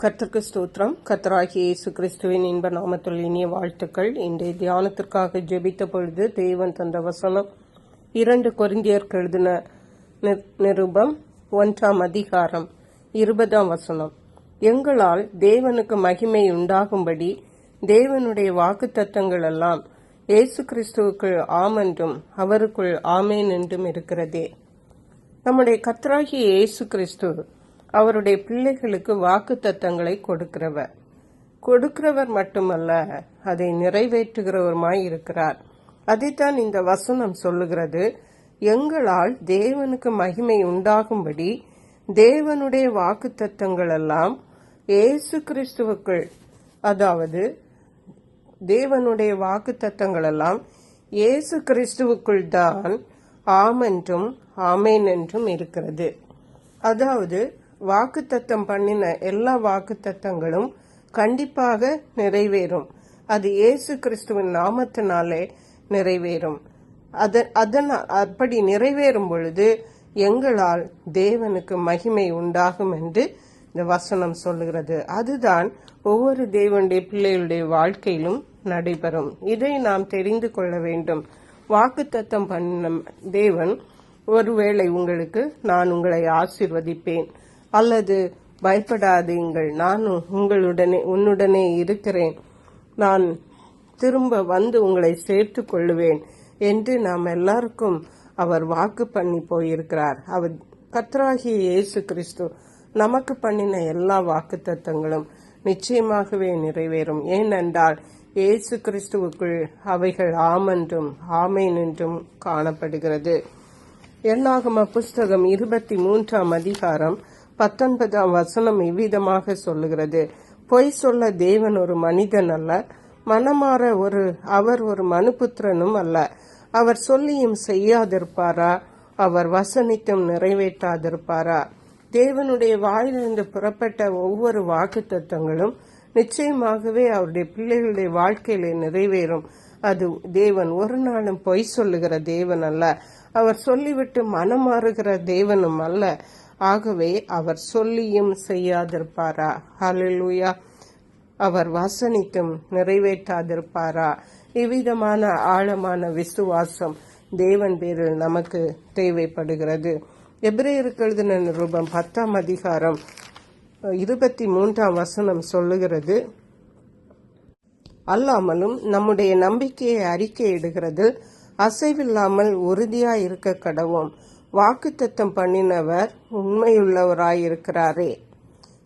கர்த்தருக்கு ஸ்தோத்திரம். கர்த்தராகிய இயேசு கிறிஸ்துவின் இன்ப நாமத்தில் இனிய வாழ்த்துக்கள். இன்றைய தியானத்திற்காக ஜெபித்த பொழுது தேவன் தந்த வசனம் 2 கொரிந்தியருக்கு எழுதின நிருபம் 1ஆம் அதிகாரம் 20ஆம் வசனம். எங்களால் தேவனுக்கு மகிமை உண்டாகும்படி தேவனுடைய வாக்குத்தத்தங்கள் எல்லாம் இயேசு கிறிஸ்துவுக்குள் ஆம் என்றும் அவருக்குள் ஆமேன் என்றும் இருக்கிறதே. நம்முடைய கர்த்தராகிய இயேசு கிறிஸ்து அவருடைய பிள்ளைகளுக்கு வாக்குத்தத்தங்களை கொடுக்கிறவர் மட்டுமல்ல, அதை நிறைவேற்றுகிறவருமாய் இருக்கிறார். அதைத்தான் இந்த வசனம் சொல்லுகிறது. எங்களால் தேவனுக்கு மகிமை உண்டாகும்படி தேவனுடைய வாக்குத்தத்தங்கள் எல்லாம் இயேசு கிறிஸ்துவுக்குள், அதாவது தேவனுடைய வாக்குத்தத்தங்கள் எல்லாம் இயேசு கிறிஸ்துவுக்குள் தான் ஆம் என்றும் ஆமேன் என்றும் இருக்கிறது. அதாவது வாக்குத்தத்தம் பண்ணின எல்லா வாக்குத்தத்தங்களும் கண்டிப்பாக நிறைவேறும். அது இயேசு கிறிஸ்துவின் நாமத்தினாலே நிறைவேறும். அப்படி நிறைவேறும் பொழுது எங்களால் தேவனுக்கு மகிமை உண்டாகும் என்று இந்த வசனம் சொல்லுகிறது. அதுதான் ஒவ்வொரு தேவனுடைய பிள்ளைகளுடைய வாழ்க்கையிலும் நடைபெறும். இதை நாம் தெரிந்து கொள்ள வேண்டும். வாக்குத்தத்தம் பண்ண தேவன் ஒருவேளை உங்களுக்கு, நான் உங்களை ஆசீர்வதிப்பேன், அல்லது பயப்படாதீங்கள், நான் உன்னுடனே இருக்கிறேன், நான் திரும்ப வந்து உங்களை சேர்த்து கொள்ளுவேன் என்று நாம் எல்லாருக்கும் அவர் வாக்கு பண்ணி போயிருக்கிறார். அவர் கர்த்தராகிய இயேசு கிறிஸ்து நமக்கு பண்ணின எல்லா வாக்குத்தத்தங்களும் நிச்சயமாகவே நிறைவேறும். ஏனென்றால் இயேசு கிறிஸ்துவுக்குள் அவைகள் ஆமென்றும் ஆமேன் என்றும் காணப்படுகிறது. என்னாகம புஸ்தகம் 23ஆம் அதிகாரம் 19ஆம் வசனம் இவ்விதமாக சொல்லுகிறது. பொய் சொல்ல தேவன் ஒரு மனிதன் அல்ல, மனமாற அவர் ஒரு மனுபுத்திரனும் அல்ல. அவர் சொல்லியும் செய்யாதிருப்பாரா? அவர் வசனித்தும் நிறைவேற்றாதிருப்பாரா? தேவனுடைய வாயிலிருந்து புறப்பட்ட ஒவ்வொரு வாக்குத்தத்தங்களும் நிச்சயமாகவே அவருடைய பிள்ளைகளுடைய வாழ்க்கையில நிறைவேறும். அது தேவன் ஒரு நாளும் பொய் சொல்லுகிற தேவன் அல்ல. அவர் சொல்லிவிட்டு மனம் மாறுகிற தேவனும் அல்ல. ஆகவே அவர் சொல்லியும் செய்யாதிருப்பாரா? ஹல்லேலூயா. அவர் வசனித்தும் நிறைவேற்றாதிருப்பாரா? இவ்விதமான ஆழமான விசுவாசம் தேவன் பேரில் நமக்கு தேவைப்படுகிறது. எபிரேயருக்கு எழுதின நிருபம் 10ஆம் அதிகாரம் 23ஆம் வசனம் சொல்லுகிறது. அல்லாமலும் நம்முடைய நம்பிக்கையை அறிக்கையிடுகிறது அசைவில்லாமல் உறுதியாய் இருக்க கடவோம். வாக்குத்தத்தம் பண்ணினவர் உண்மையுள்ளவராயிருக்கிறாரே.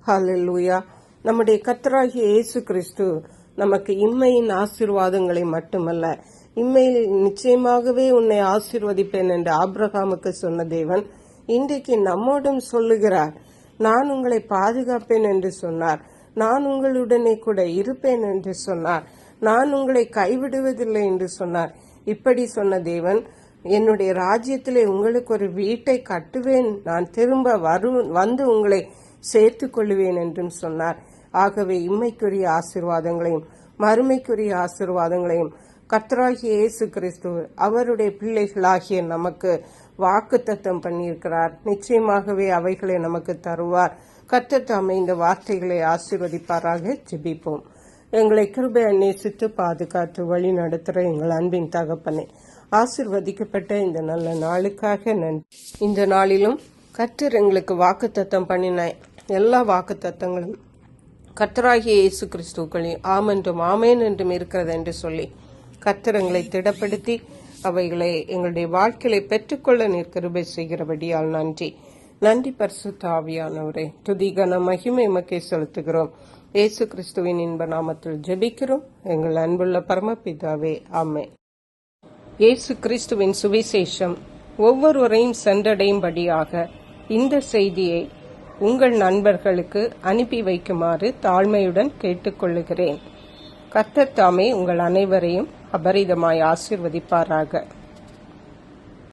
ஹல்லேலூயா. நம்முடைய கர்த்தராகிய இயேசு கிறிஸ்து நமக்கு இம்மையின் ஆசீர்வாதங்களை மட்டுமல்ல, இம்மையில் நிச்சயமாகவே உன்னை ஆசீர்வதிப்பேன் என்று ஆபிரகாமுக்கு சொன்ன தேவன் இன்றைக்கு நம்மோடும் சொல்லுகிறார். நான் உங்களை பாதுகாப்பேன் என்று சொன்னார். நான் உங்களுடனே கூட இருப்பேன் என்று சொன்னார். நான் உங்களை கைவிடுவதில்லை என்று சொன்னார். இப்படி சொன்ன தேவன், என்னுடைய ராஜ்யத்திலே உங்களுக்கு ஒரு வீட்டை கட்டுவேன், நான் திரும்ப வந்து உங்களை சேர்த்து கொள்ளுவேன் என்றும் சொன்னார். ஆகவே இம்மைக்குரிய ஆசீர்வாதங்களையும் மறுமைக்குரிய ஆசீர்வாதங்களையும் கர்த்தராகிய இயேசு கிறிஸ்து அவருடைய பிள்ளைகளாகிய நமக்கு வாக்குத்தத்தம் பண்ணியிருக்கிறார். நிச்சயமாகவே அவைகளை நமக்கு தருவார். கர்த்தர் தாமே இந்த வார்த்தைகளை ஆசீர்வதிப்பாராக. ஜெபிப்போம். எங்களை கிருபை நேசித்து பாதுகாத்து வழி நடத்துகிற எங்கள் அன்பின் தகப்பனே, ஆசீர்வதிக்கப்பட்ட இந்த நல்ல நாளுக்காக நன்றி. இந்த நாளிலும் கர்த்தர் எங்களுக்கு வாக்குத்தத்தம் பண்ணின எல்லா வாக்குத்தத்தங்களும் கர்த்தராகிய இயேசு கிறிஸ்துக்களின் ஆமென்றும் ஆமேன் என்றும் இருக்கிறது என்று சொல்லி கர்த்தர் எங்களை திடப்படுத்தி அவைகளை எங்களுடைய வாழ்க்கையை பெற்றுக்கொள்ள நீர் கிருபை செய்கிறபடியால் நன்றி. நன்றி பரிசுத்த ஆவியானவரே. துதி கன மகிமை உமக்கே செலுத்துகிறோம். இயேசு கிறிஸ்துவின் இன்ப நாமத்தில் ஜெபிக்கிறோம் எங்கள் அன்புள்ள பரமபிதாவே, ஆமென். இயேசு கிறிஸ்துவின் சுவிசேஷம் ஒவ்வொருவரையும் சென்றடையும்படியாக இந்த செய்தியை உங்கள் நண்பர்களுக்கு அனுப்பி வைக்குமாறு தாழ்மையுடன் கேட்டுக்கொள்ளுகிறேன். கர்த்தர் தாமே உங்கள் அனைவரையும் அபரிதமாய் ஆசீர்வதிப்பாராக.